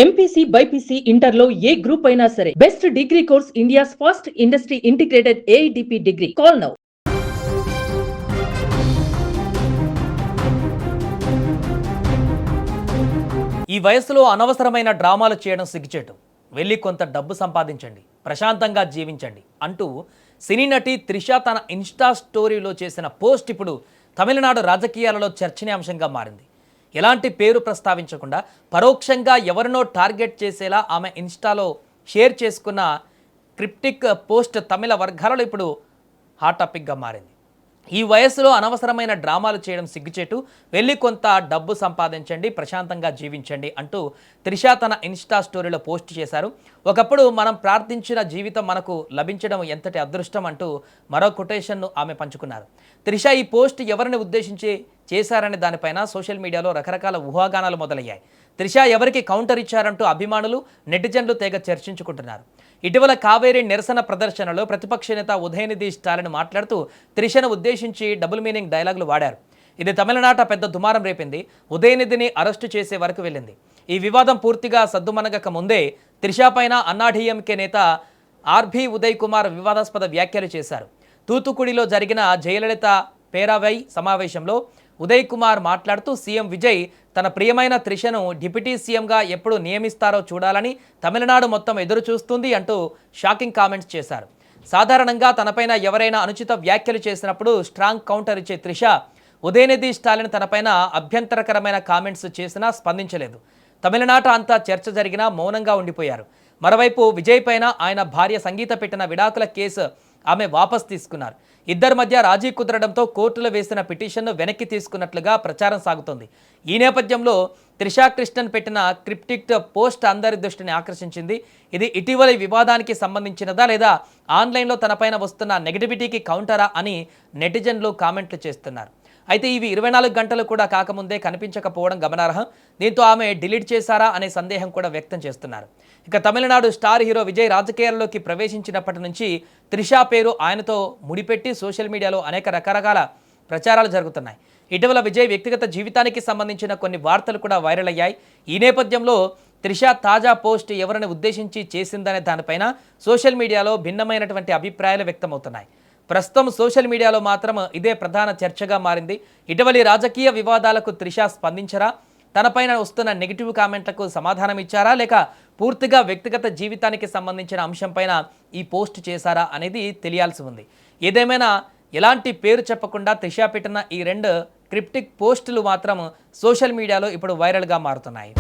MPC BiPC ఇంటర్లో ఏ group అయినా సరే best degree course India's first industry integrated AIDP degree. Call now. ఈ వయసులో అనవసరమైన డ్రామాలు చేయడం సిగ్గుచేటు. వెళ్ళి కొంత డబ్బు సంపాదించండి, ప్రశాంతంగా జీవించండి అంటూ సినీ నటి త్రిష తన ఇన్స్టా స్టోరీలో చేసిన పోస్ట్ ఇప్పుడు తమిళనాడు రాజకీయాలలో చర్చనీయాంశంగా మారింది. ఎలాంటి పేరు ప్రస్తావించకుండా పరోక్షంగా ఎవరినో టార్గెట్ చేసేలా ఆమె ఇన్స్టాలో షేర్ చేసుకున్న క్రిప్టిక్ పోస్ట్ తమిళ వర్గాలలో ఇప్పుడు హాట్ టాపిక్గా మారింది. ఈ వయసులో అనవసరమైన డ్రామాలు చేయడం సిగ్గుచేటు, వెళ్ళి కొంత డబ్బు సంపాదించండి, ప్రశాంతంగా జీవించండి అంటూ త్రిష తన ఇన్స్టా స్టోరీలో పోస్ట్ చేశారు. ఒకప్పుడు మనం ప్రార్థించిన జీవితం మనకు లభించడం ఎంతటి అదృష్టం అంటూ మరో కొటేషన్ను ఆమె పంచుకున్నారు. త్రిష ఈ పోస్ట్ ఎవరిని ఉద్దేశించి చేశారనే దానిపైన సోషల్ మీడియాలో రకరకాల ఊహాగానాలు మొదలయ్యాయి. త్రిష ఎవరికి కౌంటర్ ఇచ్చారంటూ అభిమానులు, నెటిజన్లు తెగ చర్చించుకుంటున్నారు. ఇటీవల కావేరీ నిరసన ప్రదర్శనలో ప్రతిపక్ష నేత ఉదయనిధి స్టాలిన్ మాట్లాడుతూ త్రిషను ఉద్దేశించి డబుల్ మీనింగ్ డైలాగులు వాడారు. ఇది తమిళనాట పెద్ద దుమారం రేపింది. ఉదయనిధిని అరెస్టు చేసే వరకు వెళ్ళింది. ఈ వివాదం పూర్తిగా సద్దుమణగక ముందే త్రిష పైన అన్నాడీఎంకే నేత ఆర్బీ ఉదయ్ కుమార్ వివాదాస్పద వ్యాఖ్యలు చేశారు. తూతుకుడిలో జరిగిన జయలలిత పేరావై సమావేశంలో ఉదయ్ కుమార్ మాట్లాడుతూ సీఎం విజయ్ తన ప్రియమైన త్రిషను డిప్యూటీ సీఎంగా ఎప్పుడు నియమిస్తారో చూడాలని తమిళనాడు మొత్తం ఎదురు చూస్తుంది అంటూ షాకింగ్ కామెంట్స్ చేశారు. సాధారణంగా తనపైన ఎవరైనా అనుచిత వ్యాఖ్యలు చేసినప్పుడు స్ట్రాంగ్ కౌంటర్ ఇచ్చే త్రిష ఉదయనిధి స్టాలిన్ తనపైన అభ్యంతరకరమైన కామెంట్స్ చేసినా స్పందించలేదు. తమిళనాట అంతా చర్చ జరిగినా మౌనంగా ఉండిపోయారు. మరోవైపు విజయ్ పైన ఆయన భార్య సంగీత పెట్టిన విడాకుల కేసు ఆమె వాపస్ తీసుకున్నారు. ఇద్దరి మధ్య రాజీ కుదరడంతో కోర్టులో వేసిన పిటిషన్ను వెనక్కి తీసుకున్నట్లుగా ప్రచారం సాగుతోంది. ఈ నేపథ్యంలో త్రిషా కృష్ణన్ పెట్టిన క్రిప్టిక్ పోస్ట్ అందరి దృష్టిని ఆకర్షించింది. ఇది ఇటీవలి వివాదానికి సంబంధించినదా లేదా ఆన్లైన్లో తనపైన వస్తున్న నెగటివిటీకి కౌంటరా అని నెటిజన్లు కామెంట్లు చేస్తున్నారు. అయితే ఇవి 24 గంటలు కూడా కాకముందే కనిపించకపోవడం గమనార్హం. దీంతో ఆమె డిలీట్ చేశారా అనే సందేహం కూడా వ్యక్తం చేస్తున్నారు. ఇక తమిళనాడు స్టార్ హీరో విజయ్ రాజకీయాల్లోకి ప్రవేశించినప్పటి నుంచి త్రిషా పేరు ఆయనతో ముడిపెట్టి సోషల్ మీడియాలో అనేక రకరకాల ప్రచారాలు జరుగుతున్నాయి. ఇటీవల విజయ్ వ్యక్తిగత జీవితానికి సంబంధించిన కొన్ని వార్తలు కూడా వైరల్ అయ్యాయి. ఈ నేపథ్యంలో త్రిష తాజా పోస్ట్ ఎవరిని ఉద్దేశించి చేసిందనే దానిపైన సోషల్ మీడియాలో భిన్నమైనటువంటి అభిప్రాయాలు వ్యక్తమవుతున్నాయి. ప్రస్తుతం సోషల్ మీడియాలో మాత్రం ఇదే ప్రధాన చర్చగా మారింది. ఇటీవలి రాజకీయ వివాదాలకు త్రిష స్పందించరా, తనపైన వస్తున్న నెగిటివ్ కామెంట్లకు సమాధానం ఇచ్చారా, లేక పూర్తిగా వ్యక్తిగత జీవితానికి సంబంధించిన అంశంపైన ఈ పోస్ట్ చేశారా అనేది తెలియాల్సి ఉంది. ఏదేమైనా ఎలాంటి పేరు చెప్పకుండా త్రిష పెట్టిన ఈ 2 క్రిప్టిక్ పోస్టులు మాత్రం సోషల్ మీడియాలో ఇప్పుడు వైరల్గా మారుతున్నాయి.